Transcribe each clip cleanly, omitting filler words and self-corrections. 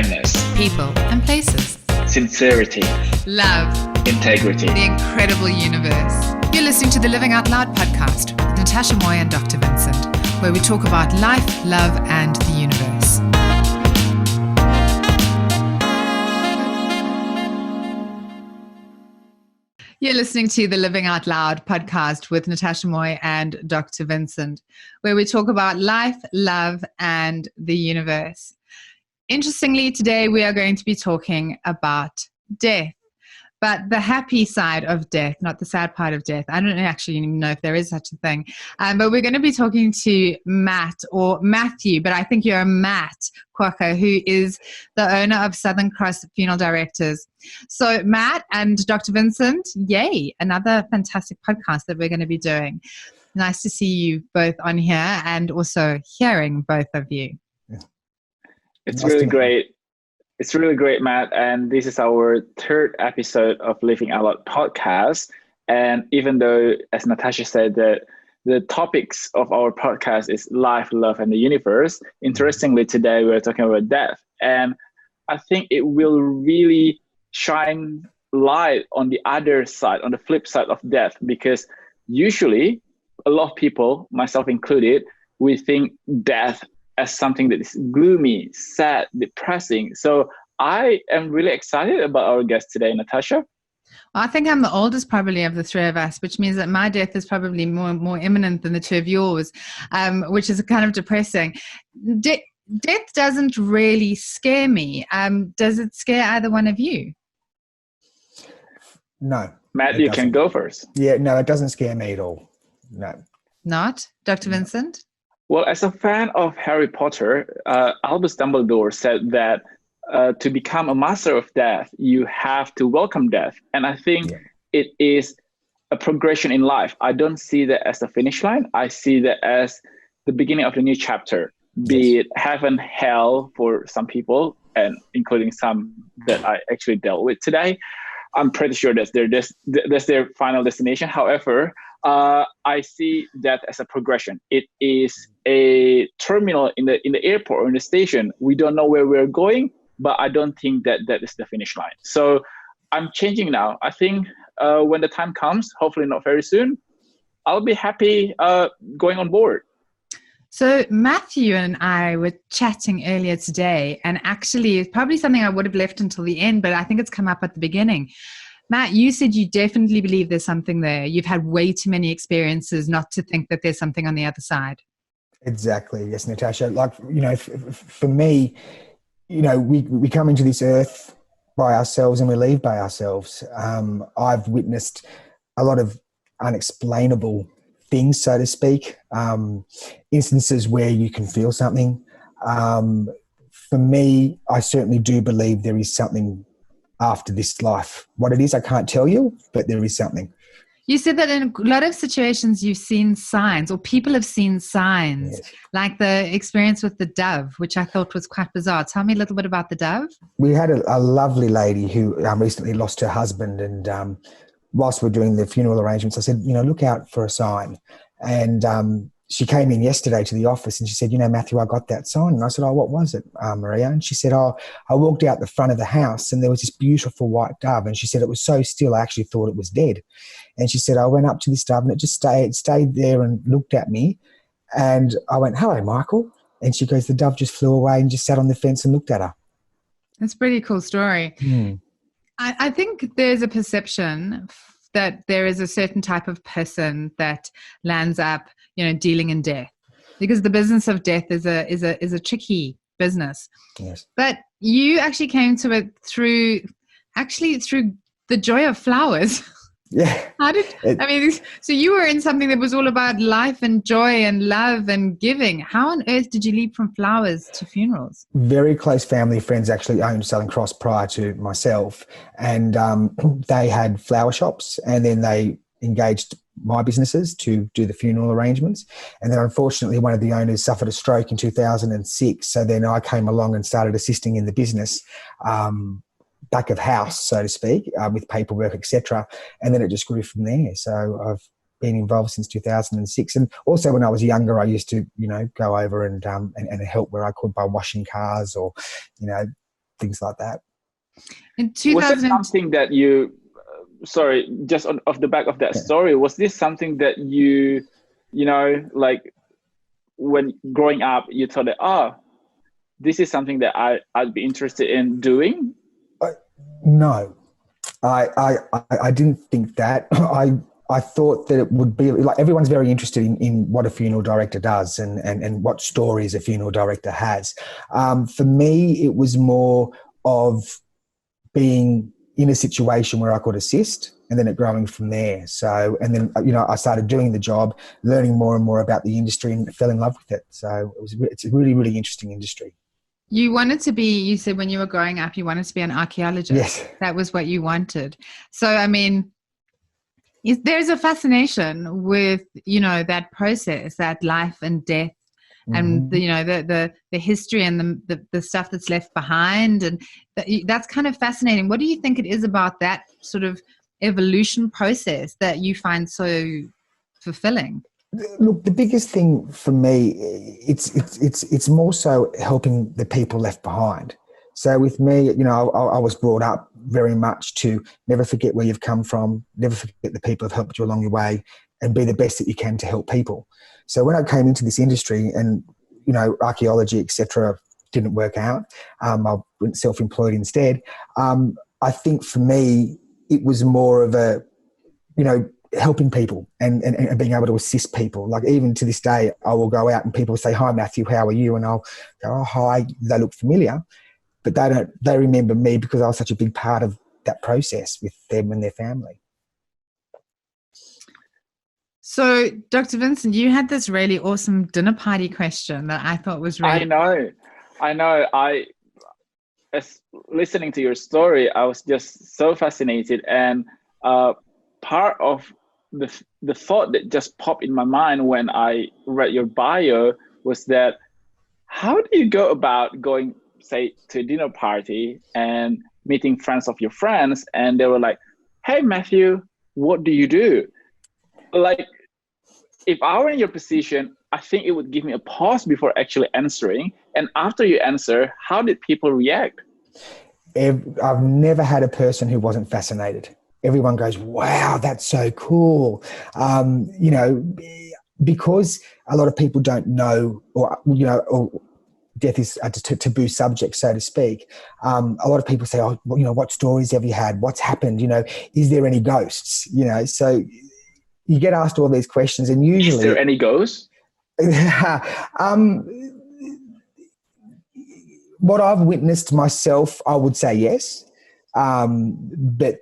kindness, people and places, sincerity, love, integrity. the incredible universe. You're listening to the Living Out Loud podcast with Natasha Moy and Dr. Vincent, where we talk about life, love, and the universe. You're listening to the Living Out Loud podcast with Natasha Moy and Dr. Vincent, where we talk about life, love, and the universe. Interestingly, today we are going to be talking about death, but the happy side of death, not the sad part of death. I don't actually even know if there is such a thing. But we're going to be talking to Matt, or Matthew, but I think you're Matt Kwoka, who is the owner of Southern Cross Funeral Directors. So Matt and Dr. Vincent, yay, another fantastic podcast that we're going to be doing. Nice to see you both on here and also hearing both of you. It's really great. It's really great, Matt. And this is our third episode of Living Out Loud podcast. And even though, as Natasha said, that the topics of our podcast is life, love, and the universe, interestingly, today we're talking about death. And I think it will really shine light on the other side, on the flip side of death, because usually a lot of people, myself included, we think death as something that is gloomy, sad, depressing. So I am really excited about our guest today, Natasha. Well, I think I'm the oldest probably of the three of us, which means that my death is probably more imminent than the two of yours, which is kind of depressing. Death doesn't really scare me. Does it scare either one of you? No. Matt, you can go first. Yeah, no, it doesn't scare me at all. No. Not? Dr. Vincent? Well, as a fan of Harry Potter, Albus Dumbledore said that to become a master of death, you have to welcome death. And I think it is a progression in life. I don't see that as the finish line. I see that as the beginning of a new chapter, be it heaven, hell for some people, and including some that I actually dealt with today. I'm pretty sure that's their final destination. However, I see that as a progression. It is a terminal in the airport or in the station. We don't know where we're going, but I don't think that is the finish line. So I'm changing now. I think when the time comes, hopefully not very soon, I'll be happy going on board. So Matthew and I were chatting earlier today, and actually it's probably something I would have left until the end, but I think it's come up at the beginning. Matt, you said you definitely believe there's something there. You've had way too many experiences not to think that there's something on the other side. Exactly. Yes, Natasha. Like, for me, we come into this earth by ourselves and we leave by ourselves. I've witnessed a lot of unexplainable things, so to speak, instances where you can feel something. For me, I certainly do believe there is something after this life. What it is, I can't tell you, but there is something. You said that in a lot of situations you've seen signs, or people have seen signs, like the experience with the dove, which I thought was quite bizarre. Tell me a little bit about the dove. We had a lovely lady who recently lost her husband, and whilst we're doing the funeral arrangements, I said, look out for a sign. And she came in yesterday to the office and she said, Matthew, I got that sign. And I said, what was it, Maria? And she said, I walked out the front of the house and there was this beautiful white dove. And she said, it was so still, I actually thought it was dead. And she said, I went up to this dove and it just stayed there and looked at me. And I went, hello, Michael. And she goes, the dove just flew away and just sat on the fence and looked at her. That's a pretty cool story. I think there's a perception that there is a certain type of person that lands up, dealing in death, because the business of death is a tricky business. Yes. But you actually came to it through the joy of flowers. Yeah. So you were in something that was all about life and joy and love and giving. How on earth did you leap from flowers to funerals? Very close family friends actually owned Southern Cross prior to myself, and they had flower shops, and then they engaged my businesses to do the funeral arrangements. And then unfortunately one of the owners suffered a stroke in 2006. So then I came along and started assisting in the business, back of house, so to speak, with paperwork, etc. And then it just grew from there. So I've been involved since 2006. And also when I was younger, I used to, go over and help where I could by washing cars or, things like that. In Was it something that you, sorry, just off the back of that story, was this something that you know, like when growing up, you thought that, oh, this is something that I'd be interested in doing? No, I didn't think that. I thought that it would be like everyone's very interested in what a funeral director does and what stories a funeral director has. For me, it was more of being in a situation where I could assist and then it growing from there. So, and then, I started doing the job, learning more and more about the industry and fell in love with it. So it's a really, really interesting industry. You said when you were growing up, you wanted to be an archaeologist. Yes. That was what you wanted. So, I mean, there's a fascination with, that process, that life and death, and the history and the stuff that's left behind, and that's kind of fascinating. What do you think it is about that sort of evolution process that you find so fulfilling? Look, the biggest thing for me, it's more so helping the people left behind. So with me, I was brought up very much to never forget where you've come from, never forget the people who've helped you along your way, and be the best that you can to help people. So when I came into this industry and, archaeology, etc., didn't work out, I went self-employed instead. I think for me, it was more of a, helping people and being able to assist people. Like even to this day, I will go out and people say, "Hi, Matthew, how are you?" And I'll go, "Oh, hi." They look familiar, but they remember me because I was such a big part of that process with them and their family. So, Dr. Vincent, you had this really awesome dinner party question that I thought was really... I know. As listening to your story, I was just so fascinated. And part of the thought that just popped in my mind when I read your bio was that, how do you go about going, say, to a dinner party and meeting friends of your friends, and they were like, "Hey, Matthew, what do you do?" Like, if I were in your position, I think it would give me a pause before actually answering. And after you answer, how did people react? I've never had a person who wasn't fascinated. Everyone goes, "Wow, that's so cool." Because a lot of people don't know, or death is a taboo subject, so to speak. A lot of people say, "Oh, what stories have you had? What's happened? Is there any ghosts?" So you get asked all these questions, and usually, is there any ghosts? What I've witnessed myself, I would say yes. But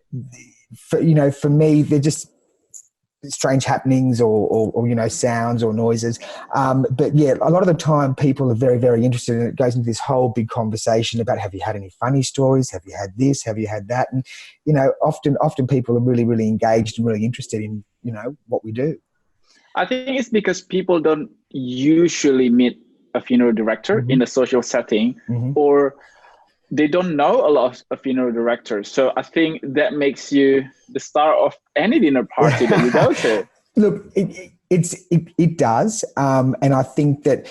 for me, they're just strange happenings or sounds or noises. But yeah, a lot of the time people are very, very interested, and it goes into this whole big conversation about, have you had any funny stories? Have you had this? Have you had that? And, often people are really, really engaged and really interested in, what we do. I think it's because people don't usually meet a funeral director in a social setting, or they don't know a lot of funeral directors. So I think that makes you the star of any dinner party that you go to. Look, it does. And I think that,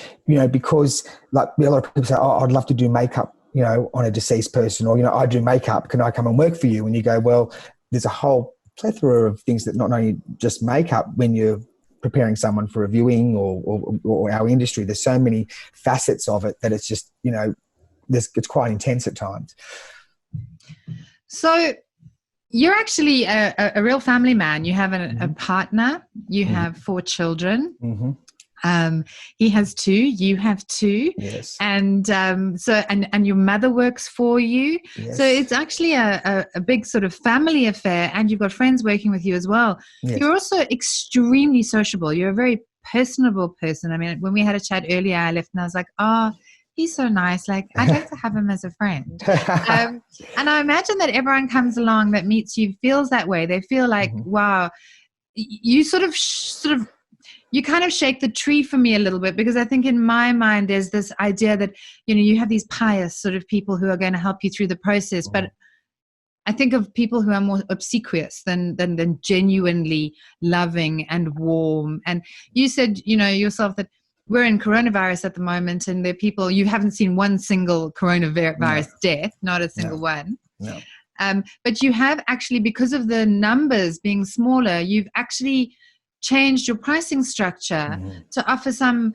because like a lot of people say, "Oh, I'd love to do makeup, on a deceased person," or, "I do makeup. Can I come and work for you?" And you go, well, there's a whole plethora of things that not only just makeup when you're preparing someone for a viewing or our industry. There's so many facets of it that it's just, it's quite intense at times. So you're actually a real family man. You have a partner. You have 4 children. He has 2. You have 2. Yes. And so your mother works for you. Yes. So it's actually a big sort of family affair, and you've got friends working with you as well. Yes. You're also extremely sociable. You're a very personable person. I mean, when we had a chat earlier, I left and I was like, "Oh, he's so nice. Like, I'd like to have him as a friend." And I imagine that everyone comes along that meets you feels that way. They feel like, wow, you you kind of shake the tree for me a little bit, because I think in my mind there's this idea that, you have these pious sort of people who are going to help you through the process. But I think of people who are more obsequious than genuinely loving and warm. And you said, yourself that we're in coronavirus at the moment, and there are people, you haven't seen one single coronavirus death, not a single one. No. But you have actually, because of the numbers being smaller, you've actually changed your pricing structure to offer some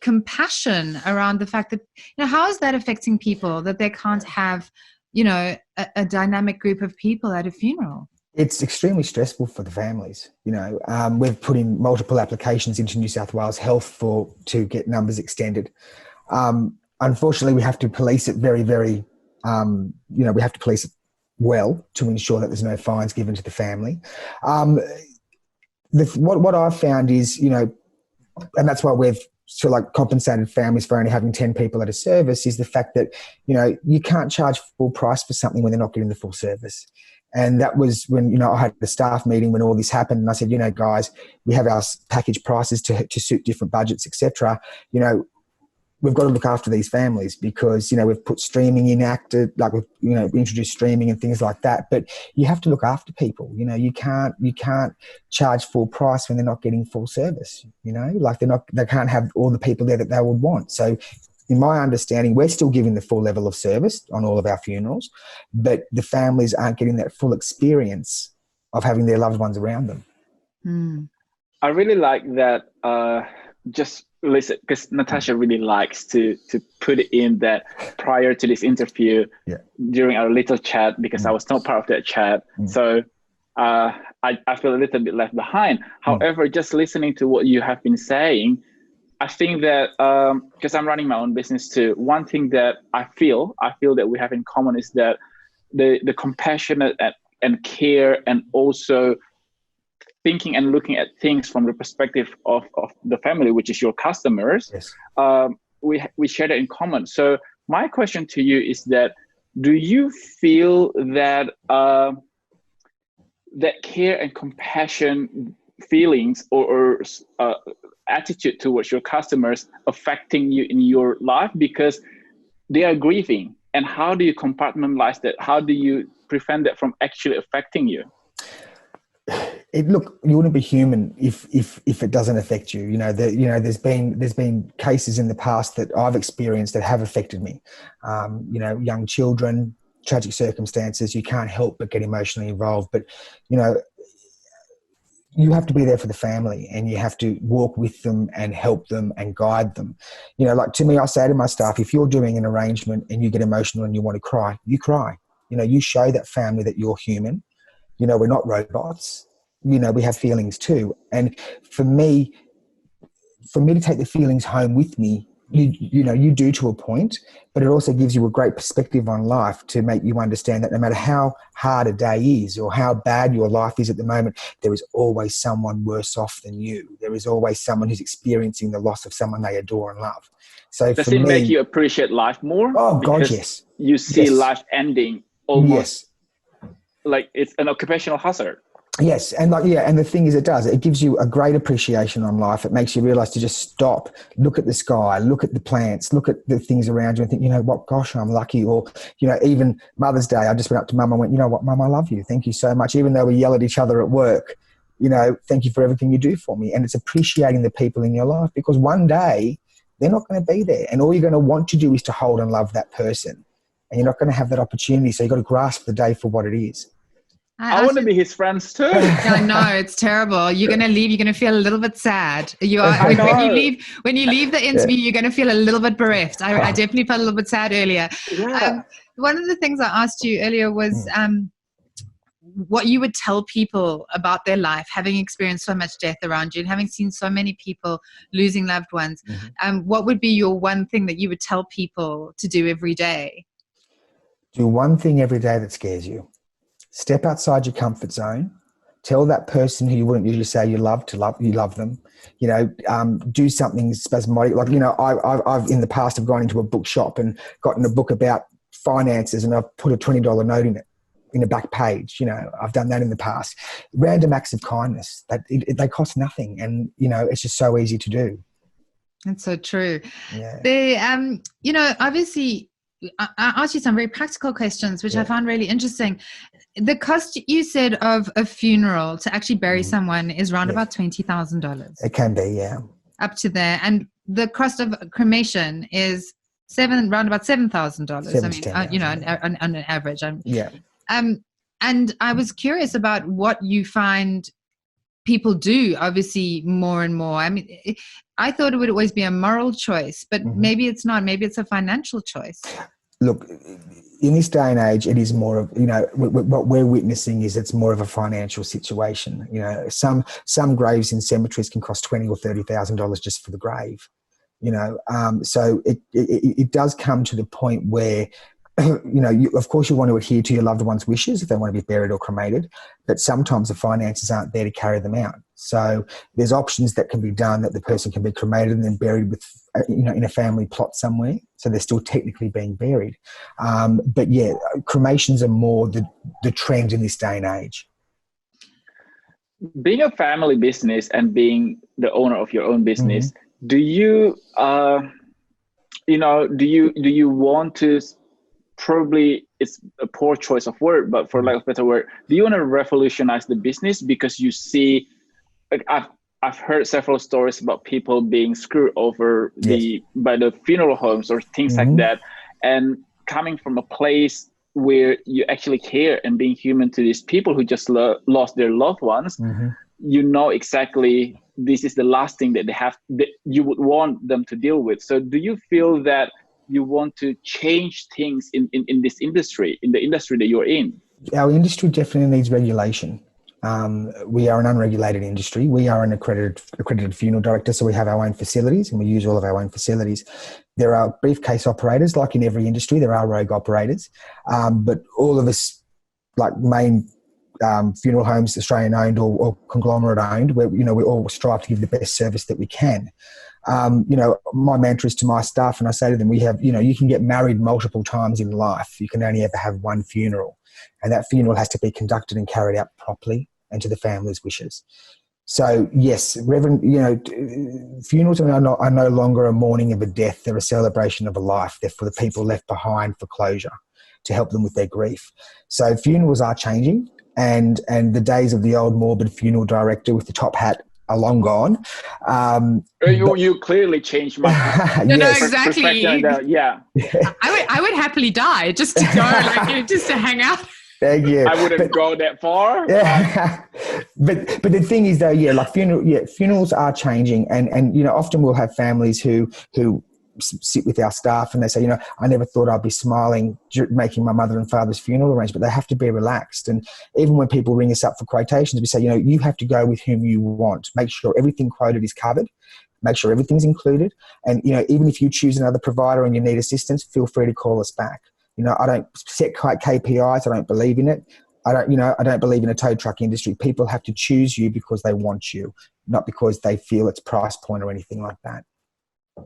compassion around the fact that, how is that affecting people, that they can't have, a dynamic group of people at a funeral? It's extremely stressful for the families. We've put in multiple applications into New South Wales Health to get numbers extended. Unfortunately, we have to police it very, very, we have to police it well to ensure that there's no fines given to the family. What I've found is, and that's why we've sort of like compensated families for only having 10 people at a service, is the fact that, you can't charge full price for something when they're not getting the full service. And that was when, I had the staff meeting when all this happened, and I said, guys, we have our package prices to suit different budgets, etc. We've got to look after these families because, we've put streaming in acted, like we've, introduced streaming and things like that. But you have to look after people. You can't charge full price when they're not getting full service. Like they can't have all the people there that they would want. So, in my understanding, we're still giving the full level of service on all of our funerals, but the families aren't getting that full experience of having their loved ones around them. I really like that. Just listen, because Natasha really likes to put it in that prior to this interview, during our little chat, because I was not part of that chat. So I feel a little bit left behind. However, just listening to what you have been saying, I think that because I'm running my own business too, one thing that I feel that we have in common is that the compassionate and care, and also thinking and looking at things from the perspective of the family, which is your customers. We share that in common. So my question to you is that, do you feel that that care and compassion feelings or attitude towards your customers affecting you in your life, because they are grieving? And how do you compartmentalize that? How do you prevent that from actually affecting you? Look, you wouldn't be human if it doesn't affect you. There's been cases in the past that I've experienced that have affected me. Young children, tragic circumstances. You can't help but get emotionally involved. But you have to be there for the family, and you have to walk with them and help them and guide them. Like to me, I say to my staff, if you're doing an arrangement and you get emotional and you want to cry, you cry. You show that family that you're human. We're not robots. We have feelings too. And for me to take the feelings home with me, you do to a point, but it also gives you a great perspective on life to make you understand that no matter how hard a day is or how bad your life is at the moment, there is always someone worse off than you. There is always someone who's experiencing the loss of someone they adore and love. So does it make you appreciate life more? Oh, God, yes. You see life ending almost like it's an occupational hazard. Yes, and and the thing is, it gives you a great appreciation on life. It makes you realise to just stop, look at the sky, look at the plants, look at the things around you, and think, what, gosh, I'm lucky. Or, even Mother's Day, I just went up to Mum and went, what, Mum, I love you. Thank you so much. Even though we yell at each other at work, thank you for everything you do for me. And it's appreciating the people in your life, because one day they're not going to be there, and all you're going to want to do is to hold and love that person, and you're not going to have that opportunity. So you've got to grasp the day for what it is. I want to be his friends too. I know, it's terrible. You're going to leave. You're going to feel a little bit sad. When you leave the interview, you're going to feel a little bit bereft. I definitely felt a little bit sad earlier. One of the things I asked you earlier was what you would tell people about their life, having experienced so much death around you and having seen so many people losing loved ones. What would be your one thing that you would tell people to do every day? Do one thing every day that scares you. Step outside your comfort zone. Tell that person who you wouldn't usually say you love them. Do something spasmodic. Like, I've in the past have gone into a bookshop and gotten a book about finances, and I've put a $20 note in it, in the back page. I've done that in the past. Random acts of kindness they cost nothing, and it's just so easy to do. That's so true. Obviously, I asked you some very practical questions, which I found really interesting. The cost you said of a funeral to actually bury someone is around about $20,000. It can be, yeah. up to there. And the cost of cremation is around about $7,000. I mean, you know, on an average. Yeah. And I was curious about what you find people do, obviously, more and more. I mean, I thought it would always be a moral choice, but maybe it's not. Maybe it's a financial choice. Look, in this day and age, it is more of, you know, what we're witnessing is it's more of a financial situation. You know, some graves in cemeteries can cost $20,000 or $30,000 just for the grave. You know, so it does come to the point where, you know, of course you want to adhere to your loved one's wishes if they want to be buried or cremated, but sometimes the finances aren't there to carry them out. So there's options that can be done that the person can be cremated and then buried with, you know, in a family plot somewhere. So they're still technically being buried. But yeah, cremations are more the trend in this day and age. Being a family business and being the owner of your own business, do you, you know, do you want to, probably it's a poor choice of word, but for lack of a better word, do you want to revolutionize the business? Because you see, like I've heard several stories about people being screwed over by the funeral homes or things like that, and coming from a place where you actually care and being human to these people who just lost their loved ones, you know exactly this is the last thing that that you would want them to deal with. So do you feel that you want to change things in this industry, in the industry that you're in? Our industry definitely needs regulation. We are an unregulated industry. We are an accredited funeral director, so we have our own facilities and we use all of our own facilities. There are briefcase operators, like in every industry. There are rogue operators, but all of us, like main funeral homes, Australian owned or conglomerate owned, where, you know, we all strive to give the best service that we can. You know, my mantra is to my staff, and I say to them, we have, you know, you can get married multiple times in life. You can only ever have one funeral, and that funeral has to be conducted and carried out properly and to the family's wishes. So yes, Reverend, you know, funerals are no longer a mourning of a death. They're a celebration of a life. They're for the people left behind for closure, to help them with their grief. So funerals are changing, and the days of the old morbid funeral director with the top hat are long gone. You clearly changed my exactly. Yeah. I would happily die just to go, like, just to hang out. Thank you. I wouldn't go that far. Yeah. But the thing is though, like funerals are changing, and you know, often we'll have families who sit with our staff and they say, you know, I never thought I'd be smiling making my mother and father's funeral arrangement. They have to be relaxed. And even when people ring us up for quotations, we say, you know, you have to go with whom you want. Make sure everything quoted is covered. Make sure everything's included. And, you know, even if you choose another provider and you need assistance, feel free to call us back. You know, I don't set KPIs. I don't believe in it. I don't believe in a tow truck industry. People have to choose you because they want you, not because they feel it's price point or anything like that.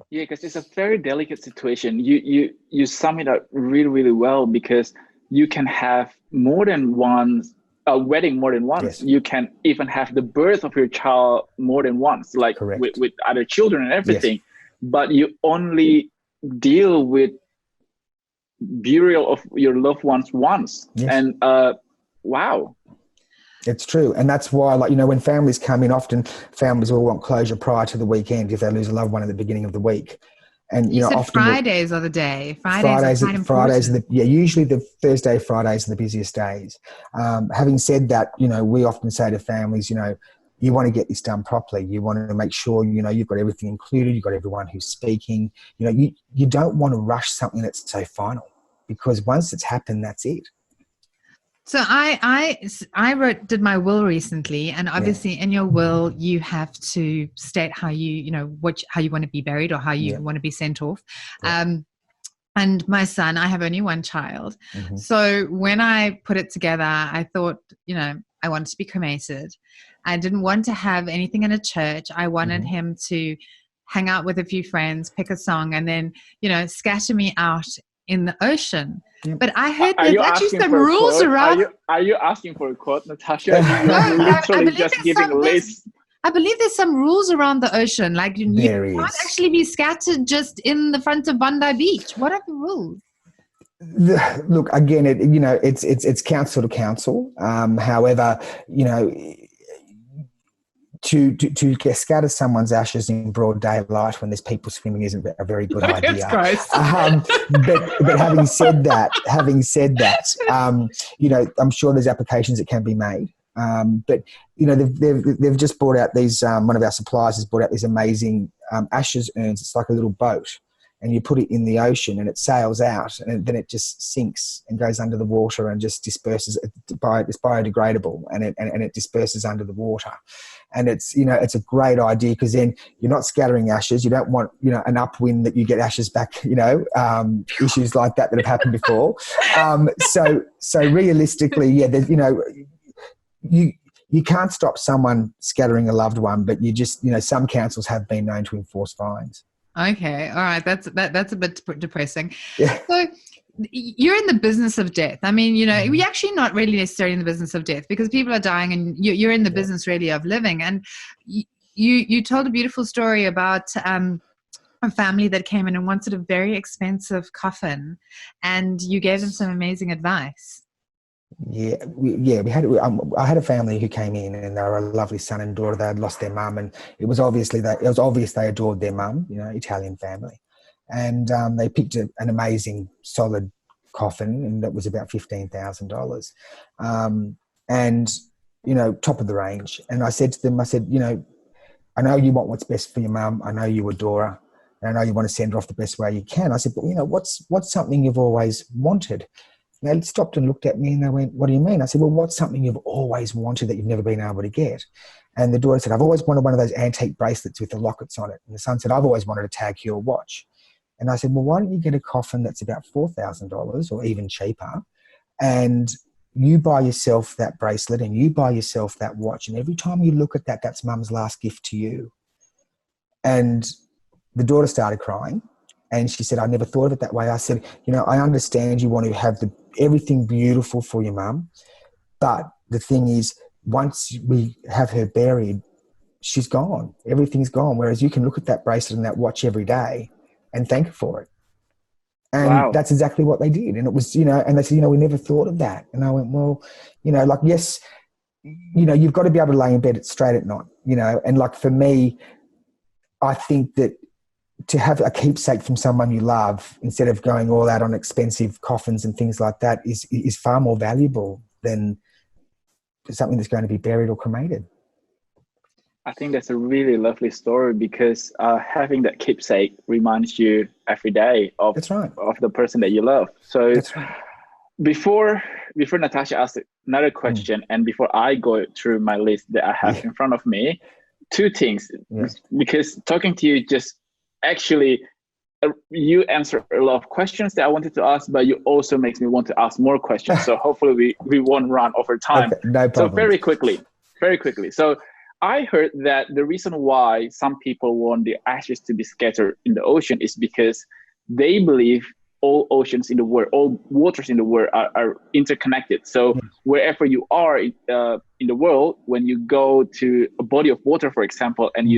Yeah, because it's a very delicate situation. You sum it up really, really well, because you can have more than one wedding more than once. Yes. You can even have the birth of your child more than once, like with other children and everything. Yes. But you only deal with burial of your loved ones once. Yes. And wow. It's true. And that's why, like, you know, when families come in, often families will want closure prior to the weekend if they lose a loved one at the beginning of the week. And, you know, said often Fridays are the day. Fridays are usually the Thursday, Fridays are the busiest days. Having said that, you know, we often say to families, you know, you want to get this done properly. You want to make sure, you know, you've got everything included. You've got everyone who's speaking. You know, you don't want to rush something that's so final, because once it's happened, that's it. So I did my will recently, and obviously in your will you have to state how you want to be buried or how you want to be sent off. And my son, I have only one child. Mm-hmm. So when I put it together, I thought, you know, I wanted to be cremated. I didn't want to have anything in a church. I wanted him to hang out with a few friends, pick a song, and then, you know, scatter me out in the ocean. But I heard there's actually some rules around. Are you asking for a quote, Natasha? You're literally just giving a list. I believe there's some rules around the ocean. Like you can't actually be scattered just in the front of Bondi Beach. What are the rules? Look, again, it's council to council. However, you know, to scatter someone's ashes in broad daylight when there's people swimming isn't a very good idea. But having said that, I'm sure there's applications that can be made. But they've just brought out these. One of our suppliers has brought out these amazing ashes urns. It's like a little boat, and you put it in the ocean, and it sails out, and then it just sinks and goes under the water and just disperses. It's biodegradable, and it disperses under the water. And it's a great idea, because then you're not scattering ashes. You don't want an upwind that you get ashes back. Issues like that have happened before. So realistically, you can't stop someone scattering a loved one, but you just some councils have been known to enforce fines. Okay, all right, that's a bit depressing. Yeah. So you're in the business of death. I mean, we're actually not really necessarily in the business of death, because people are dying, and you're in the business really of living. And you told a beautiful story about a family that came in and wanted a very expensive coffin, and you gave them some amazing advice. I had a family who came in, and they were a lovely son and daughter. They had lost their mum, and it was obvious they adored their mum, Italian family. And they picked an amazing solid coffin, and that was about $15,000. And top of the range. And I said to them, I know you want what's best for your mum. I know you adore her, and I know you want to send her off the best way you can. I said, but what's something you've always wanted? And they stopped and looked at me, and they went, what do you mean? I said, well, what's something you've always wanted that you've never been able to get? And the daughter said, I've always wanted one of those antique bracelets with the lockets on it. And the son said, I've always wanted a Tag Heuer watch. And I said, well, why don't you get a coffin that's about $4,000 or even cheaper, and you buy yourself that bracelet and you buy yourself that watch, and every time you look at that, that's mum's last gift to you. And the daughter started crying, and she said, I never thought of it that way. I said, I understand you want to have everything beautiful for your mum, but the thing is, once we have her buried, she's gone. Everything's gone. Whereas you can look at that bracelet and that watch every day and thank her for it. And wow. That's exactly what they did. And it was, and they said, we never thought of that. And I went, well, yes, you've got to be able to lay in bed straight at night, and like for me, I think that to have a keepsake from someone you love, instead of going all out on expensive coffins and things like that, is far more valuable than something that's going to be buried or cremated. I think that's a really lovely story, because having that keepsake reminds you every day of the person that you love. So before Natasha asks another question, and before I go through my list that I have in front of me, two things, because talking to you just actually, you answer a lot of questions that I wanted to ask, but you also makes me want to ask more questions. So hopefully we won't run over time. Okay, no problem. So very quickly. So I heard that the reason why some people want the ashes to be scattered in the ocean is because they believe all oceans in the world, all waters in the world are interconnected. So wherever you are in the world, when you go to a body of water, for example, and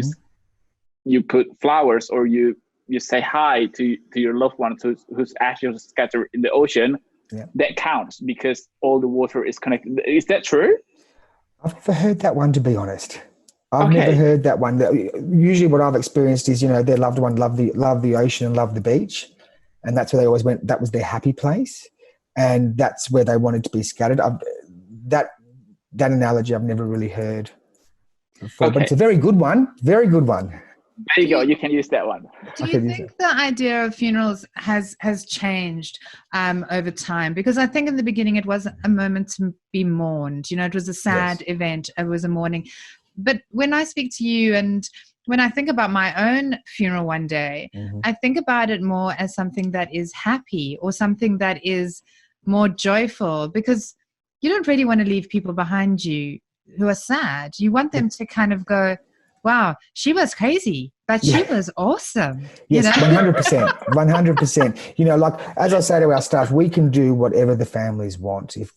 you put flowers, or you say hi to your loved one whose ashes are scattered in the ocean, that counts because all the water is connected. Is that true? I've never heard that one, to be honest. I've never heard that one. Usually what I've experienced is, their loved one loved the ocean and loved the beach, and that's where they always went. That was their happy place, and that's where they wanted to be scattered. That analogy I've never really heard before, but it's a very good one. Very good one. There you go. You can use that one. Do you think the idea of funerals has changed over time? Because I think in the beginning it was a moment to be mourned. It was a sad event. It was a mourning. But when I speak to you, and when I think about my own funeral one day, I think about it more as something that is happy, or something that is more joyful, because you don't really want to leave people behind you who are sad. You want them to kind of go, wow, she was crazy, but she was awesome. Yes, 100%, 100%. Like, as I say to our staff, we can do whatever the families want. If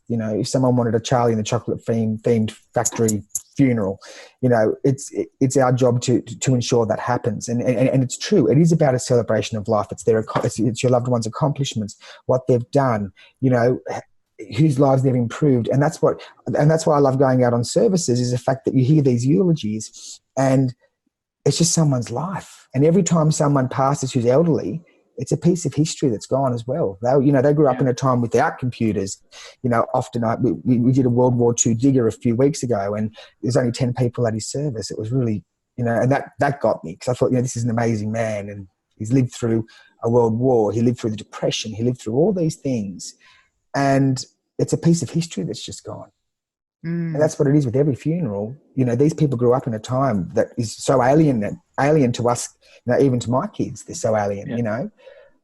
someone wanted a Charlie and the Chocolate themed factory funeral, it's our job to ensure that happens. And it's true. It is about a celebration of life. It's your loved one's accomplishments, what they've done. whose lives they've improved. And that's why I love going out on services, is the fact that you hear these eulogies and it's just someone's life. And every time someone passes who's elderly, it's a piece of history that's gone as well. They grew up in a time without computers. Often we did a World War II digger a few weeks ago, and there's only 10 people at his service. It was really, and that got me, because I thought, this is an amazing man, and he's lived through a world war. He lived through the Depression. He lived through all these things, and it's a piece of history that's just gone. And that's what it is with every funeral. These people grew up in a time that is so alien to us, even to my kids. They're so alien,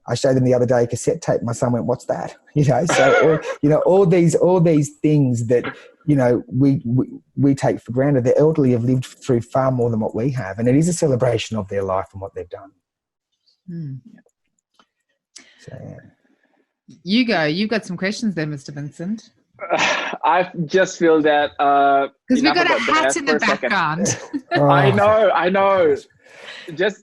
I showed them the other day a cassette tape. My son went, "What's that?" So, all these things that, we take for granted. The elderly have lived through far more than what we have. And it is a celebration of their life and what they've done. So, yeah. You've got some questions there, Mr. Vincent. I just feel that because we've got a hat in the background. I know. Just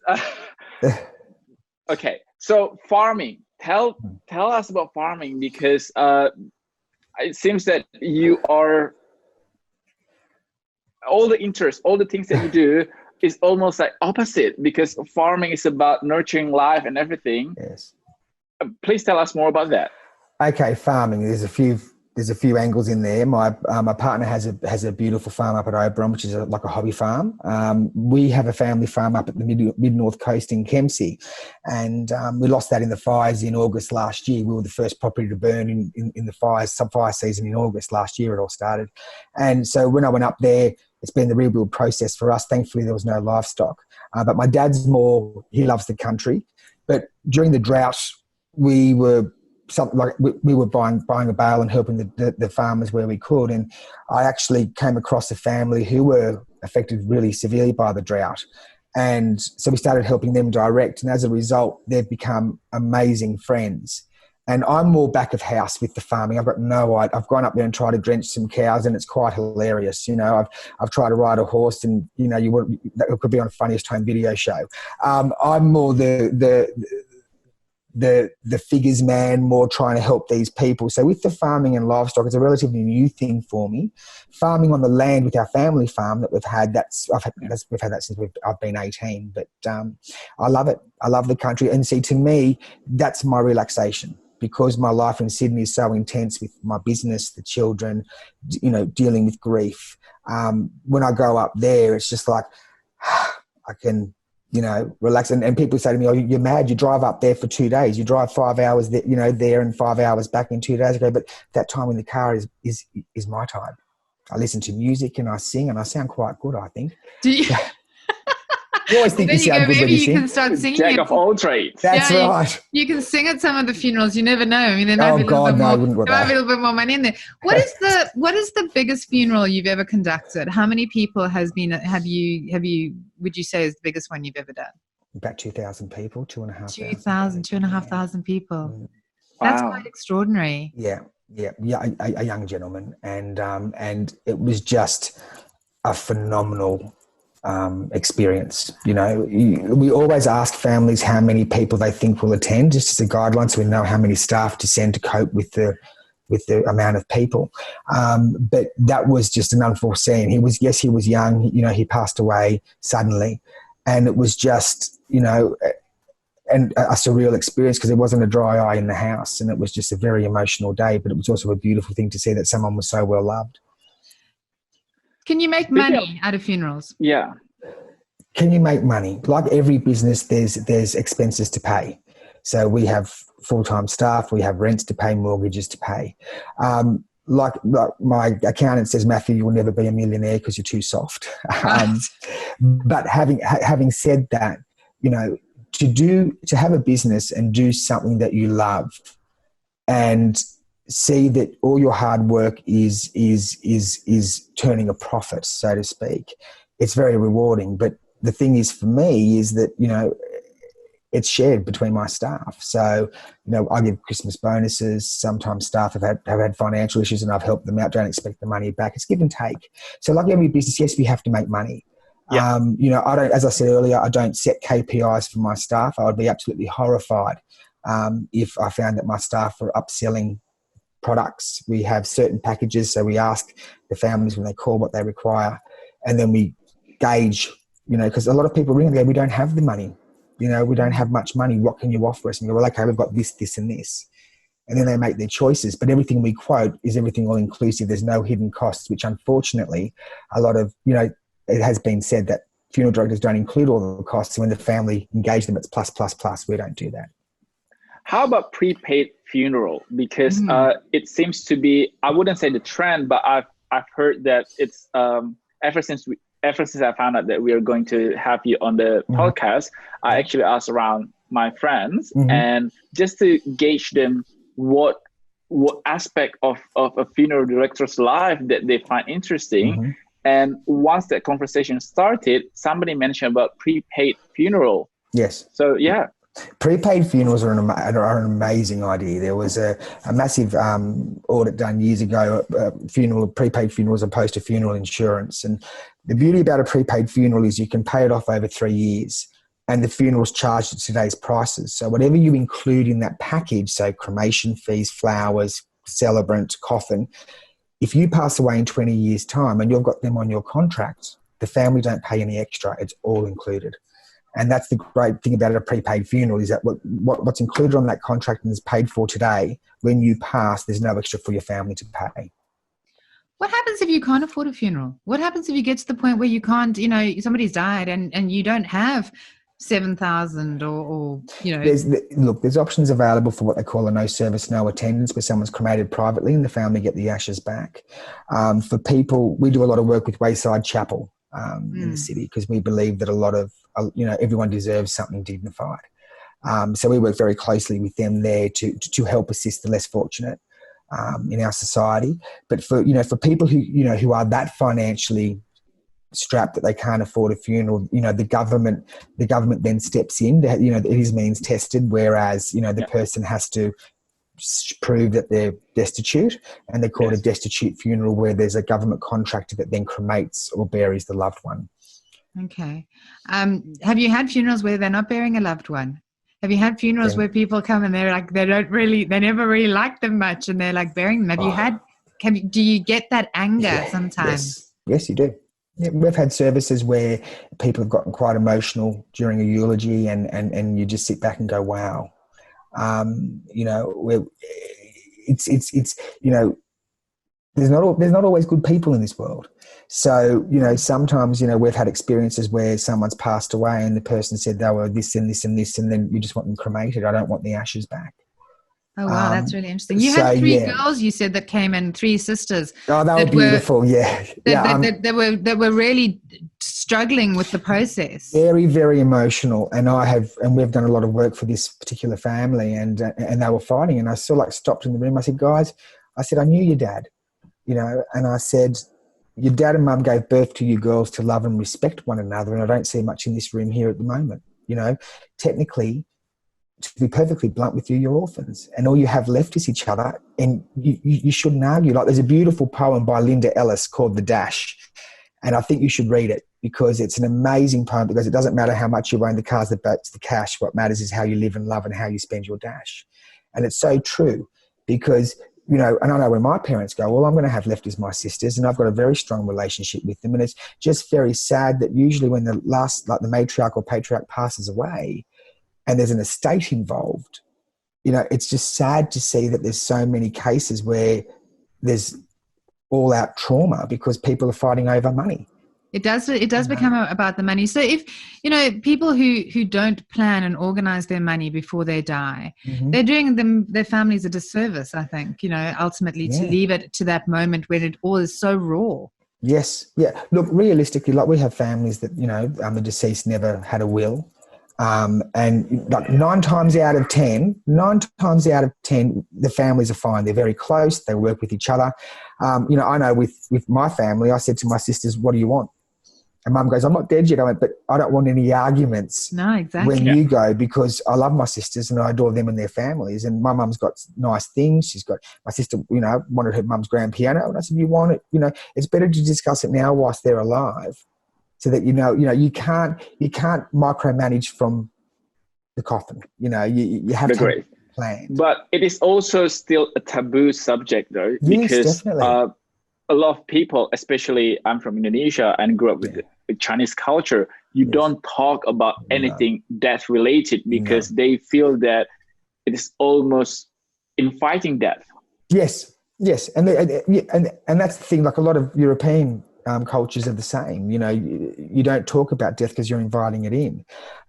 okay. So farming. Tell us about farming, because it seems that you are all the interests, all the things that you do is almost like opposite, because farming is about nurturing life and everything. Yes. Please tell us more about that. Okay, farming. There's a few angles in there. My partner has a beautiful farm up at Oberon, which is like a hobby farm. We have a family farm up at the mid-north coast in Kempsey, and we lost that in the fires in August last year. We were the first property to burn in the sub-fire season in August last year. It all started. And so when I went up there, it's been the rebuild process for us. Thankfully, there was no livestock. But my dad's he loves the country. But during the drought, we were buying a bale and helping the farmers where we could. And I actually came across a family who were affected really severely by the drought. And so we started helping them direct. And as a result, they've become amazing friends. And I'm more back of house with the farming. I've gone up there and tried to drench some cows, and it's quite hilarious. I've tried to ride a horse, and that could be on a Funniest Home Video show. I'm more the figures man, more trying to help these people. So with the farming and livestock, it's a relatively new thing for me. Farming on the land with our family farm that we've had that since I've been 18. But I love it. I love the country. And see, to me, that's my relaxation, because my life in Sydney is so intense with my business, the children, dealing with grief. When I go up there, it's just like I can relax. And people say to me, "Oh, you're mad. You drive up there for 2 days. You drive 5 hours there and 5 hours back in 2 days ago." But that time in the car is my time. I listen to music and I sing, and I sound quite good, I think. Do you? You always think you sound good when you sing. Maybe you can start singing. Jack of all trades. That's right. You can sing at some of the funerals. You never know. I mean, there might be I wouldn't want there might that. be a little bit more money in there. What is the biggest funeral you've ever conducted? How many people would you say is the biggest one you've ever done? About 2,000 people, 2,500. 2,500 people. That's quite extraordinary. Yeah, a young gentleman, and it was just a phenomenal experience. We always ask families how many people they think will attend, just as a guideline, so we know how many staff to send to cope with the amount of people. But that was just an unforeseen. He was young. He passed away suddenly, and it was just and a surreal experience, because there wasn't a dry eye in the house, and it was just a very emotional day. But it was also a beautiful thing to see that someone was so well loved. Can you make money out of funerals? Yeah. Can you make money? Like every business, there's expenses to pay. So we have full-time staff, we have rents to pay, mortgages to pay. Like my accountant says, "Matthew, you will never be a millionaire because you're too soft." But having said that, to have a business and do something that you love, and see that all your hard work is turning a profit, so to speak, it's very rewarding. But the thing is, for me, is that it's shared between my staff. So I give Christmas bonuses. Sometimes staff have had financial issues, and I've helped them out. Don't expect the money back. It's give and take. So like every business, yes, we have to make money. Yeah. I don't, as I said earlier, I don't set KPIs for my staff. I would be absolutely horrified if I found that my staff were upselling products. We have certain packages. So we ask the families when they call what they require. And then we gauge, because a lot of people ring and go, we don't have the money. We don't have much money. What can you offer us? And we go, well, okay, we've got this, this, and this. And then they make their choices. But everything we quote is everything all inclusive. There's no hidden costs, which unfortunately a lot of, it has been said that funeral directors don't include all the costs. So when the family engage them, it's plus, plus, plus. We don't do that. How about prepaid funeral? Because it seems to be, I wouldn't say the trend, but I've heard that it's ever since I found out that we are going to have you on the podcast, I actually asked around my friends and just to gauge them what aspect of a funeral director's life that they find interesting. And once that conversation started, somebody mentioned about prepaid funeral. Yes. So yeah. Prepaid funerals are an amazing idea. There was a massive audit done years ago, prepaid funerals opposed to funeral insurance. And the beauty about a prepaid funeral is you can pay it off over 3 years and the funeral's charged at today's prices. So whatever you include in that package, so cremation fees, flowers, celebrant, coffin, if you pass away in 20 years' time and you've got them on your contract, the family don't pay any extra. It's all included. And that's the great thing about a prepaid funeral is that what's included on that contract and is paid for today, when you pass, there's no extra for your family to pay. What happens if you can't afford a funeral? What happens if you get to the point where you can't, somebody's died and you don't have 7,000 or. There's options available for what they call a no service, no attendance, where someone's cremated privately and the family get the ashes back. For people, we do a lot of work with Wayside Chapel in the city because we believe that a lot of, everyone deserves something dignified. So we work very closely with them there to help assist the less fortunate in our society. But for people who are that financially strapped that they can't afford a funeral, the government then steps in. It is means tested, whereas the person has to prove that they're destitute, and they're called a destitute funeral, where there's a government contractor that then cremates or buries the loved one. Okay. Have you had funerals where they're not burying a loved one? Have you had funerals where people come and they're like, they never really like them much and they're like burying them? Do you get that anger sometimes? Yes, you do. Yeah, we've had services where people have gotten quite emotional during a eulogy and you just sit back and go, wow. There's not always good people in this world. So, sometimes, we've had experiences where someone's passed away and the person said they were this and this and this, and then you just want them cremated. I don't want the ashes back. Oh, wow. That's really interesting. You had 3 girls, you said, that came in, 3 sisters. Oh, they were beautiful. That were really struggling with the process. Very, very emotional. And we've done a lot of work for this particular family and they were fighting. And I sort of stopped in the room. I said, guys, I knew your dad, and I said, your dad and mum gave birth to you girls to love and respect one another. And I don't see much in this room here at the moment. Technically, to be perfectly blunt with you, you're orphans and all you have left is each other, and you shouldn't argue. There's a beautiful poem by Linda Ellis called The Dash, and I think you should read it because it's an amazing poem, because it doesn't matter how much you own, the cars, the boats, the cash. What matters is how you live and love and how you spend your dash. And it's so true because, and I know when my parents go, all I'm going to have left is my sisters, and I've got a very strong relationship with them. And it's just very sad that usually when the matriarch or patriarch passes away, and there's an estate involved, it's just sad to see that there's so many cases where there's all-out trauma because people are fighting over money. It does become about the money. So if, people who don't plan and organize their money before they die, they're doing their families a disservice, I think, ultimately to leave it to that moment when it all is so raw. Yes. Yeah. Look, realistically, we have families that, the deceased never had a will. And 9 times out of 10, the families are fine. They're very close. They work with each other. I know with my family, I said to my sisters, what do you want? And Mum goes, I'm not dead yet. I went, but I don't want any arguments. No, exactly. When you go, because I love my sisters and I adore them and their families. And my mum's got nice things. She's got, my sister, wanted her mum's grand piano. And I said, you want it? It's better to discuss it now whilst they're alive. So that you can't micromanage from the coffin. You have to planned. But it is also still a taboo subject, though, Yes, because definitely. a lot of people, especially I'm from Indonesia and grew up with the Chinese culture, you don't talk about anything death related because they feel that it is almost inviting death. Yes, and that's the thing. Like a lot of European cultures are the same. You know, you don't talk about death because you're inviting it in.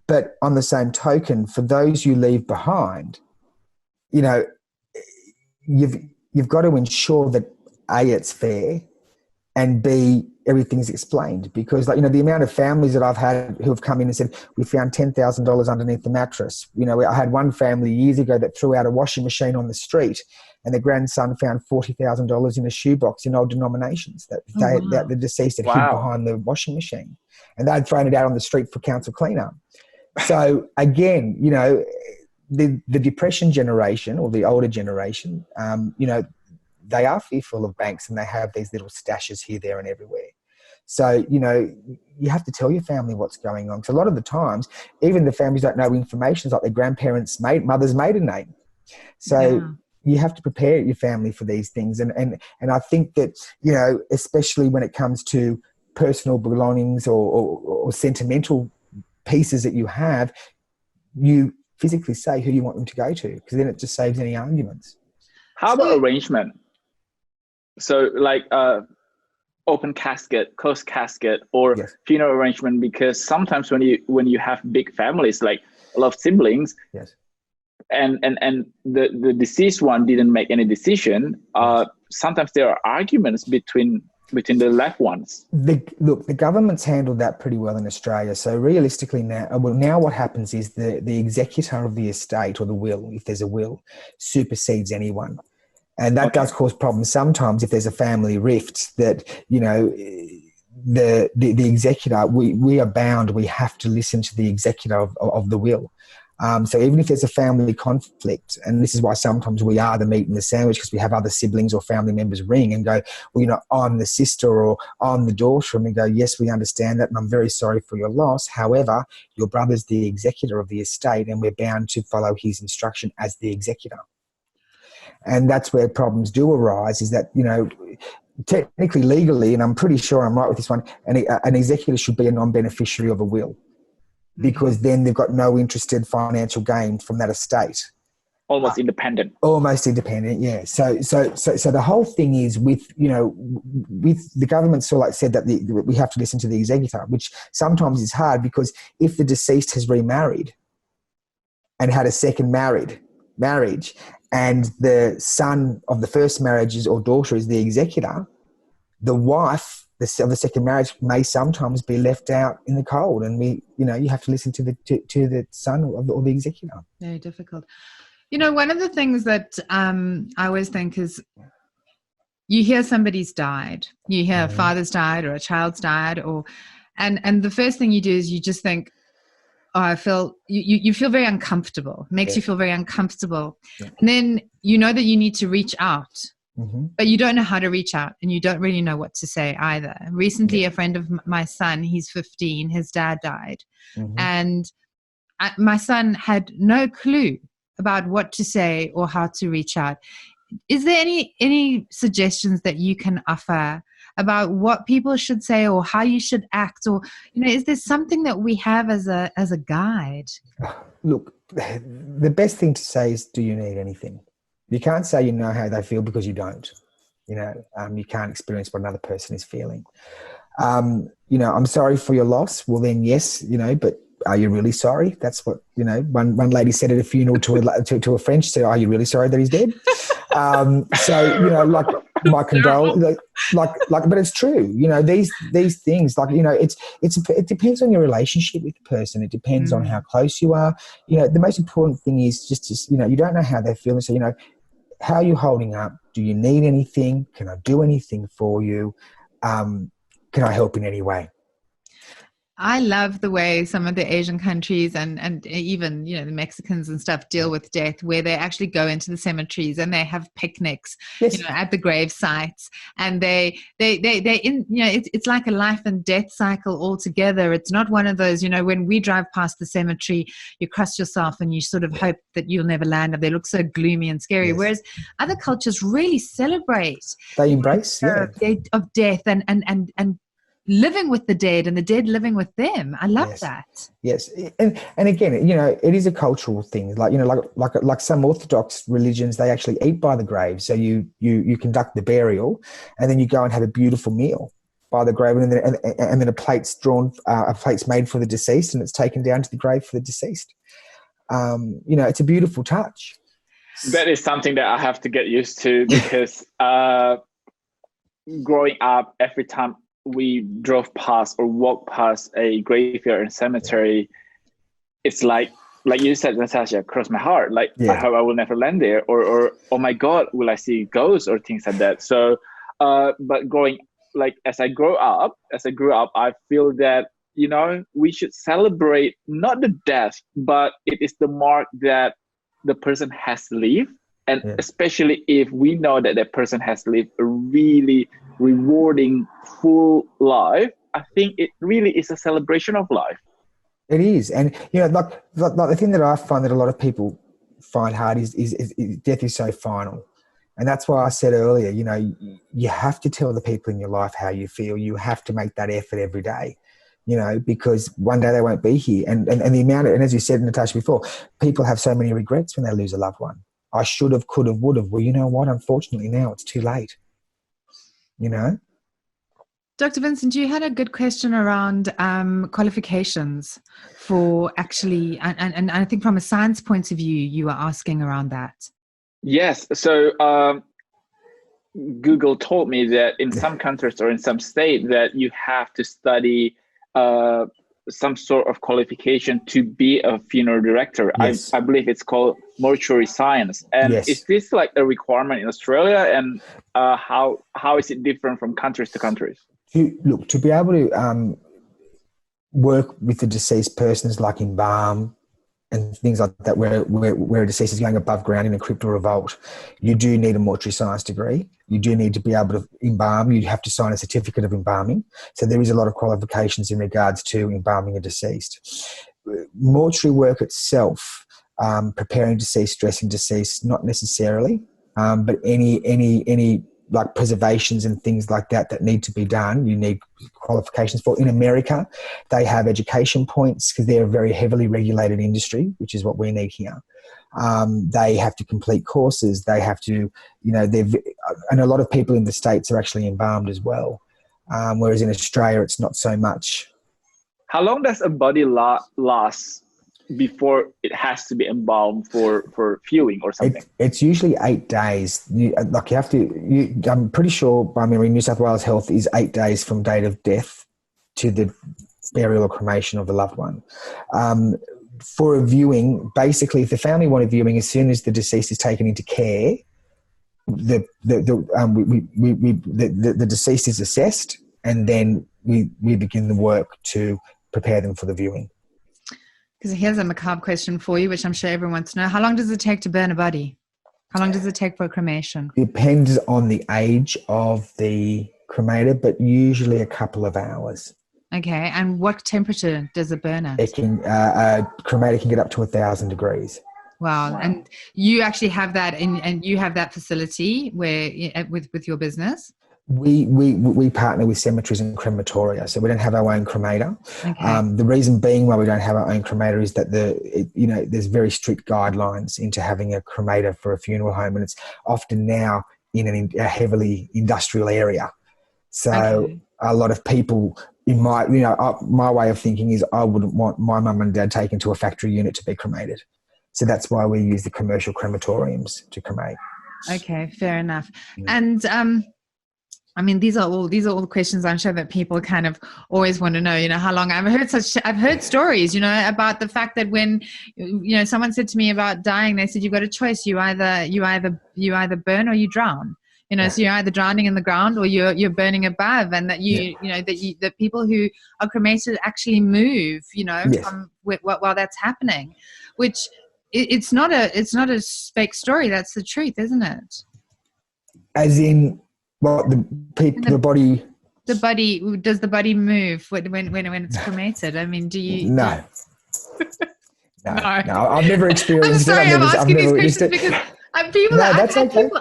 But on the same token, for those you leave behind, you know, you've got to ensure that A, it's fair, and B, everything's explained. Because, like, you know, the amount of families that I've had who have come in and said, we found $10,000 underneath the mattress. You know, I had one family years ago that threw out a washing machine on the street, and the grandson found $40,000 in a shoebox in old denominations that the deceased had hid behind the washing machine, and they'd thrown it out on the street for council cleanup. So again, you know, the depression generation or the older generation, you know, they are fearful of banks, and they have these little stashes here, there, and everywhere. So, you know, you have to tell your family what's going on. Because a lot of the times, even the families don't know information like their grandparents' mother's maiden name. So you have to prepare your family for these things. And I think that, you know, especially when it comes to personal belongings or sentimental pieces that you have, you physically say who you want them to go to, because then it just saves any arguments. How about arrangement? So like open casket, closed casket, or funeral arrangement, because sometimes when you have big families, like a lot of siblings, and the deceased one didn't make any decision, sometimes there are arguments between the loved ones. Look, the government's handled that pretty well in Australia. So realistically now what happens is the executor of the estate, or the will, if there's a will, supersedes anyone. And that does cause problems sometimes if there's a family rift, that, you know, the executor, we are bound, we have to listen to the executor of the will. So even if there's a family conflict, and this is why sometimes we are the meat and the sandwich, because we have other siblings or family members ring and go, well, you know, I'm the sister or I'm the daughter. And we go, yes, we understand that, and I'm very sorry for your loss. However, your brother's the executor of the estate, and we're bound to follow his instruction as the executor. And that's where problems do arise, is that, you know, technically, legally, and I'm pretty sure I'm right with this one, an executor should be a non-beneficiary of a will, because then they've got no interested financial gain from that estate. Almost independent. Almost independent, yeah. So the whole thing is with the government sort of said that we have to listen to the executor, which sometimes is hard, because if the deceased has remarried and had a second marriage, and the son of the first marriage or daughter is the executor, the wife of the second marriage may sometimes be left out in the cold, and you have to listen to the son or the executor. Very difficult. You know, one of the things that I always think is, you hear somebody's died, you hear a father's died or a child's died, and the first thing you do is you just think, oh, I feel you feel very uncomfortable. It makes you feel very uncomfortable. Yeah. And then you know that you need to reach out, but you don't know how to reach out, and you don't really know what to say either. Recently, a friend of my son, he's 15, his dad died, and my son had no clue about what to say or how to reach out. Is there any suggestions that you can offer about what people should say or how you should act, or, you know, is there something that we have as a guide? Look, the best thing to say is, do you need anything? You can't say you know how they feel, because you don't. You know, you can't experience what another person is feeling. You know, I'm sorry for your loss. Well, then, yes, you know, but are you really sorry? That's what, you know, one lady said at a funeral to a friend. She said, are you really sorry that he's dead? So, you know, like, my condolences, but it's true. You know, these things, like, you know, it depends on your relationship with the person. It depends on how close you are. You know, the most important thing is just, you know, you don't know how they're feeling. So, you know, how are you holding up? Do you need anything? Can I do anything for you? Can I help in any way? I love the way some of the Asian countries and even, the Mexicans and stuff deal with death, where they actually go into the cemeteries and they have picnics, Yes. at the grave sites, and it's like a life and death cycle altogether. It's not one of those, when we drive past the cemetery, you cross yourself and you sort of hope that you'll never land up. They look so gloomy and scary. Yes. Whereas other cultures really celebrate. They embrace, of death and living with the dead and the dead living with them. I love that. Yes. And again, it is a cultural thing. Like some Orthodox religions, they actually eat by the grave. So you conduct the burial and then you go and have a beautiful meal by the grave, and then a plate's made for the deceased and it's taken down to the grave for the deceased. It's a beautiful touch. That is something that I have to get used to, because growing up, every time we drove past or walked past a graveyard and cemetery, it's like you said, Natasha, cross my heart. I hope I will never land there, or oh my God, will I see ghosts or things like that. So, but as I grew up, I feel that, we should celebrate not the death, but it is the mark that the person has lived. And especially if we know that that person has lived a really rewarding, full life, I think it really is a celebration of life. It is. And, the thing that I find that a lot of people find hard is death is so final. And that's why I said earlier, you have to tell the people in your life how you feel. You have to make that effort every day, because one day they won't be here. And the amount, and as you said, Natasha, before, people have so many regrets when they lose a loved one. I should have, could have, would have. Well, you know what? Unfortunately, now it's too late. Dr. Vincent, you had a good question around qualifications for actually, and I think from a science point of view, you were asking around that. Yes. So Google told me that in some countries or in some states that you have to study some sort of qualification to be a funeral director. Yes. I believe it's called mortuary science. And is this like a requirement in Australia? And how is it different from countries to countries? To be able to work with the deceased persons, like embalm and things like that, where a deceased is going above ground in a crypt or a vault, you do need a mortuary science degree. You do need to be able to embalm. You have to sign a certificate of embalming. So there is a lot of qualifications in regards to embalming a deceased. Mortuary work itself, preparing deceased, dressing deceased, not necessarily, but any like preservations and things like that need to be done, you need qualifications for. In America, they have education points because they're a very heavily regulated industry, which is what we need here. They have to complete courses. They have to, and a lot of people in the States are actually embalmed as well. Whereas in Australia, it's not so much. How long does a body last before it has to be embalmed for viewing or something? It's usually 8 days. I'm pretty sure by memory, New South Wales Health is 8 days from date of death to the burial or cremation of the loved one. For a viewing, basically, if the family want a viewing, as soon as the deceased is taken into care, the deceased is assessed, and then we begin the work to prepare them for the viewing. Because here's a macabre question for you, which I'm sure everyone wants to know. How long does it take to burn a body? How long does it take for a cremation? Depends on the age of the cremator, but usually a couple of hours. Okay. And what temperature does it burn at? A cremator can get up to 1,000 degrees. Wow. And you actually have that and you have that facility where with your business? We partner with cemeteries and crematoria, so we don't have our own cremator. Okay. The reason being why we don't have our own cremator is that there's very strict guidelines into having a cremator for a funeral home, and it's often now in a heavily industrial area. So a lot of people, in my way of thinking is I wouldn't want my mum and dad taken to a factory unit to be cremated. So that's why we use the commercial crematoriums to cremate. Okay, fair enough. Yeah. And these are all the questions I'm sure that people kind of always want to know, how long. I've heard stories, about the fact that when, someone said to me about dying, they said, you've got a choice. You either burn or you drown. So you're either drowning in the ground or you're burning above, and that that people who are cremated actually move, from while that's happening, which it's not a fake story. That's the truth, isn't it? As in, what the body. The body, does the body move when it's cremated? I mean, do you? No. No, I've never experienced I'm sorry, I'm asking these questions because people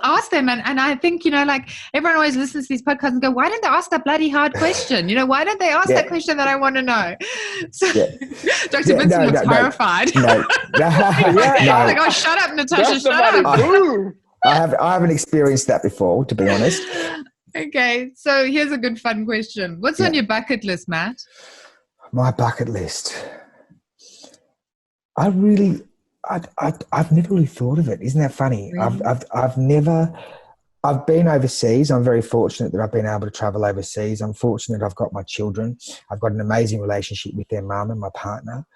ask them, and I think, everyone always listens to these podcasts and go, why don't they ask that bloody hard question? Why don't they ask that question that I want to know? So Dr. Vincent looks horrified. No. Like, oh, shut up, Natasha, shut up. I haven't experienced that before, to be honest. Okay, so here's a good fun question. What's on your bucket list, Matt? My bucket list. I've never really thought of it. Isn't that funny? Really? I've been overseas. I'm very fortunate that I've been able to travel overseas. I'm fortunate I've got my children. I've got an amazing relationship with their mum and my partner.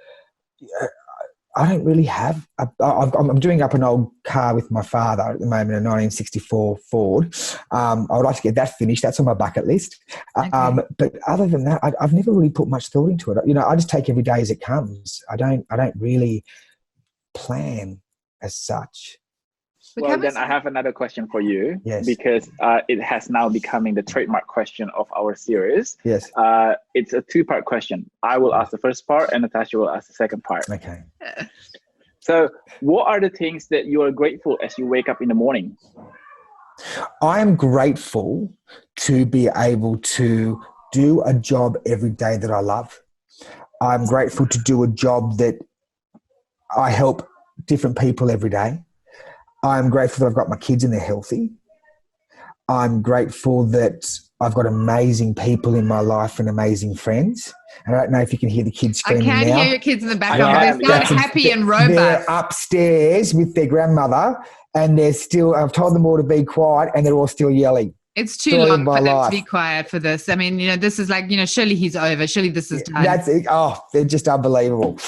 I don't really have. I'm doing up an old car with my father at the moment, a 1964 Ford. I would like to get that finished. That's on my bucket list. Okay. But other than that, I've never really put much thought into it. I just take every day as it comes. I don't really plan as such. Well, then I have another question for you. Yes. Because it has now becoming the trademark question of our series. Yes. It's a two-part question. I will ask the first part and Natasha will ask the second part. Okay. So what are the things that you are grateful as you wake up in the morning? I am grateful to be able to do a job every day that I love. I'm grateful to do a job that I help different people every day. I'm grateful that I've got my kids and they're healthy. I'm grateful that I've got amazing people in my life and amazing friends. And I don't know if you can hear the kids screaming now. I can hear your kids in the background. They sound happy and robust. They're upstairs with their grandmother and I've told them all to be quiet and they're all still yelling. It's too long for them to be quiet for this. I mean, this is like, surely he's over. Surely this is done. That's it. Oh, they're just unbelievable.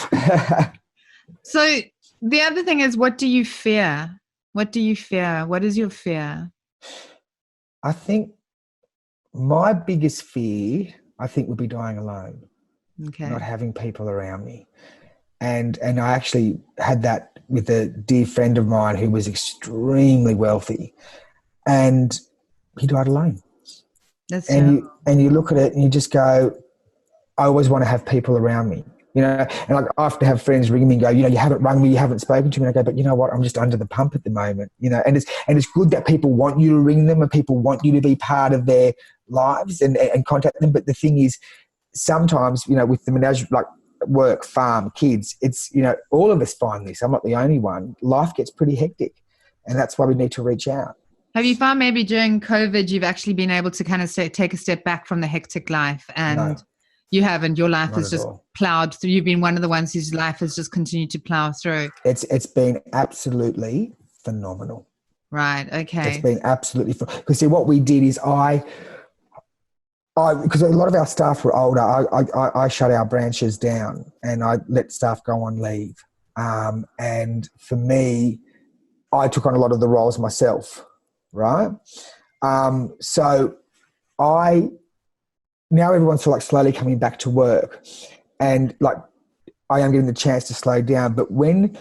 So the other thing is, what do you fear? What do you fear? What is your fear? I think my biggest fear, would be dying alone. Okay. Not having people around me. And I actually had that with a dear friend of mine who was extremely wealthy. And he died alone. And you look at it and you just go, I always want to have people around me. And like I often have friends ring me and go, you haven't rung me, you haven't spoken to me. And I go, but you know what? I'm just under the pump at the moment, and it's good that people want you to ring them and people want you to be part of their lives and contact them. But the thing is, sometimes, with the menage, like work, farm, kids, it's, all of us find this. I'm not the only one. Life gets pretty hectic and that's why we need to reach out. Have you found maybe during COVID, you've actually been able to kind of take a step back from the hectic life and... No. You haven't. Your life has just plowed through. You've been one of the ones whose life has just continued to plow through. It's been absolutely phenomenal. Right. Okay. It's been absolutely because see what we did is I because a lot of our staff were older. I shut our branches down and I let staff go on leave. And for me, I took on a lot of the roles myself. Right. So now everyone's sort of like slowly coming back to work and like I am getting the chance to slow down. But when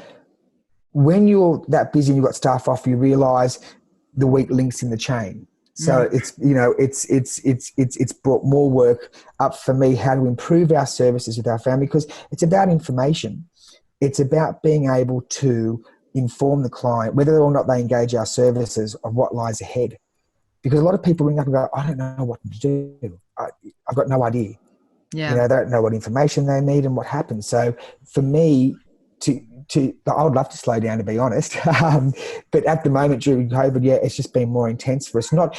you're that busy and you've got staff off, you realise the weak links in the chain. So it's brought more work up for me, how to improve our services with our family, because it's about information. It's about being able to inform the client, whether or not they engage our services, of what lies ahead. Because a lot of people ring up and go, I don't know what to do. I've got no idea. Yeah. They don't know what information they need and what happens. So for me, I would love to slow down, to be honest. But at the moment during COVID, it's just been more intense for us. Not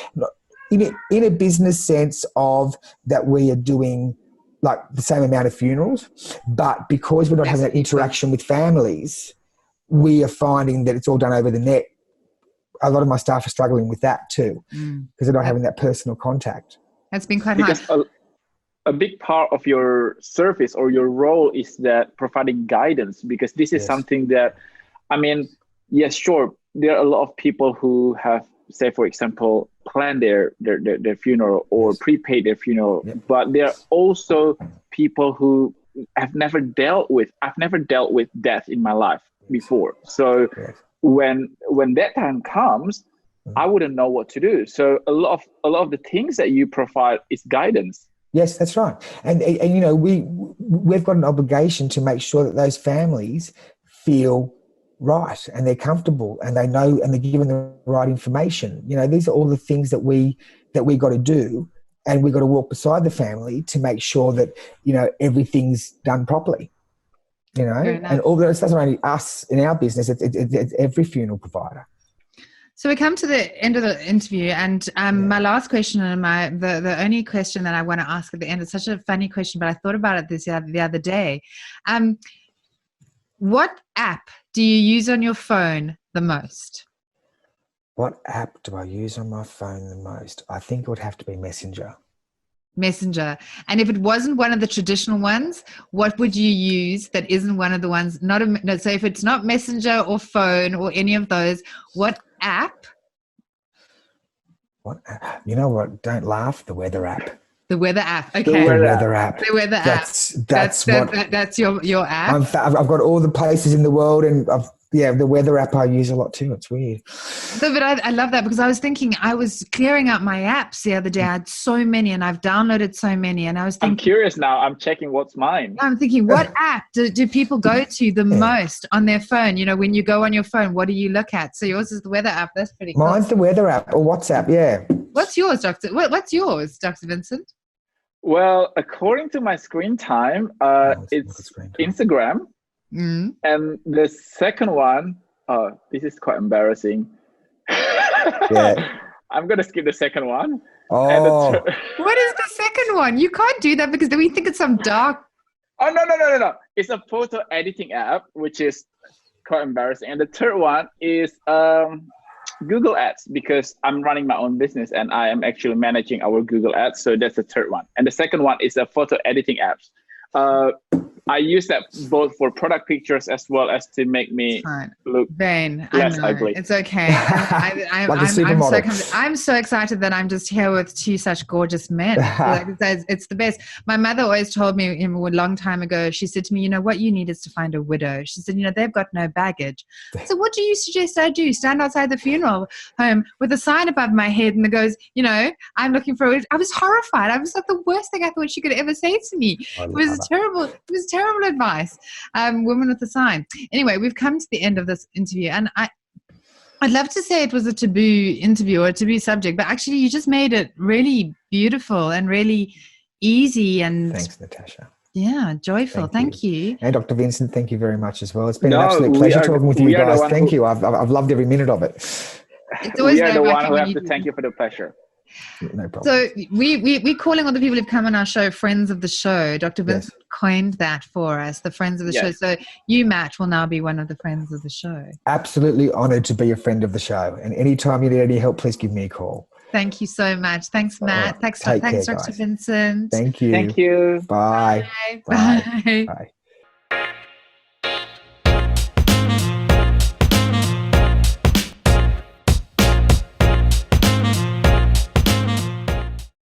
in a business sense of that we are doing like the same amount of funerals, but because we're not having that interaction with families, we are finding that it's all done over the net. A lot of my staff are struggling with that too, because they're not having that personal contact. That's been quite hard. Because a big part of your service or your role is that providing guidance, because this is something that, I mean, yes, sure, there are a lot of people who have, say, for example, plan their funeral or prepay their funeral, but there are also people who I've never dealt with death in my life before. So when that time comes, I wouldn't know what to do. So a lot of the things that you provide is guidance. Yes, that's right. And you know, we've got an obligation to make sure that those families feel right and they're comfortable and they know and they're given the right information. You know, these are all the things that we got to do, and we've got to walk beside the family to make sure that, you know, everything's done properly. You know, and all that's not only us in our business, it's every funeral provider. So we come to the end of the interview, and my last question, and the only question that I want to ask at the end, it's such a funny question, but I thought about it the other day. What app do you use on your phone the most? What app do I use on my phone the most? I think it would have to be Messenger. Messenger. And if it wasn't one of the traditional ones, what would you use that isn't one of the ones? So if it's not Messenger or phone or any of those, what app? What app? You know what? Don't laugh. The weather app. The weather app. Okay. The weather app. The weather app. That's your app. I've got all the places in the world, and the weather app I use a lot too. It's weird. No, but I love that, because I was thinking, I was clearing out my apps the other day. I had so many, and I've downloaded so many, and I was thinking, I'm curious now. I'm checking what's mine. I'm thinking, what app do people go to the most on their phone? You know, when you go on your phone, what do you look at? So yours is the weather app. That's pretty cool. Mine's the weather app or WhatsApp. Yeah. What's yours, Doctor? What's yours, Dr. Vincent? Well, according to my screen time, it's Instagram. Mm. And the second one, this is quite embarrassing. Yeah. I'm going to skip the second one. Oh. What is the second one? You can't do that, because then we think it's some dark. Oh, no. It's a photo editing app, which is quite embarrassing. And the third one is Google Ads, because I'm running my own business and I am actually managing our Google Ads. So that's the third one. And the second one is a photo editing apps. I use that both for product pictures as well as to make me look less ugly. It's okay. I'm so excited that I'm just here with two such gorgeous men. It's the best. My mother always told me a long time ago, she said to me, you know, what you need is to find a widow. She said, you know, they've got no baggage. So what do you suggest I do? Stand outside the funeral home with a sign above my head and it goes, you know, I'm looking for I was horrified. I was like, the worst thing I thought she could ever say to me. It was terrible advice. Woman with a sign. Anyway, we've come to the end of this interview, and I'd love to say it was a taboo interview or a taboo subject, but actually you just made it really beautiful and really easy. And thanks, Natasha. Yeah, joyful. Thank you. And Dr. Vincent, thank you very much as well. It's been an absolute pleasure talking with you guys. Thank you. I've loved every minute of it. It's always we are the one who have to thank you for the pleasure. No problem. So we're calling all the people who've come on our show friends of the show. Dr. Vincent coined that for us, the friends of the show. So you, Matt, will now be one of the friends of the show. Absolutely honoured to be a friend of the show. And anytime you need any help, please give me a call. Thank you so much. Thanks, Matt. Thanks, Dr. Vincent. Thank you. Thank you. Bye. Bye. Bye.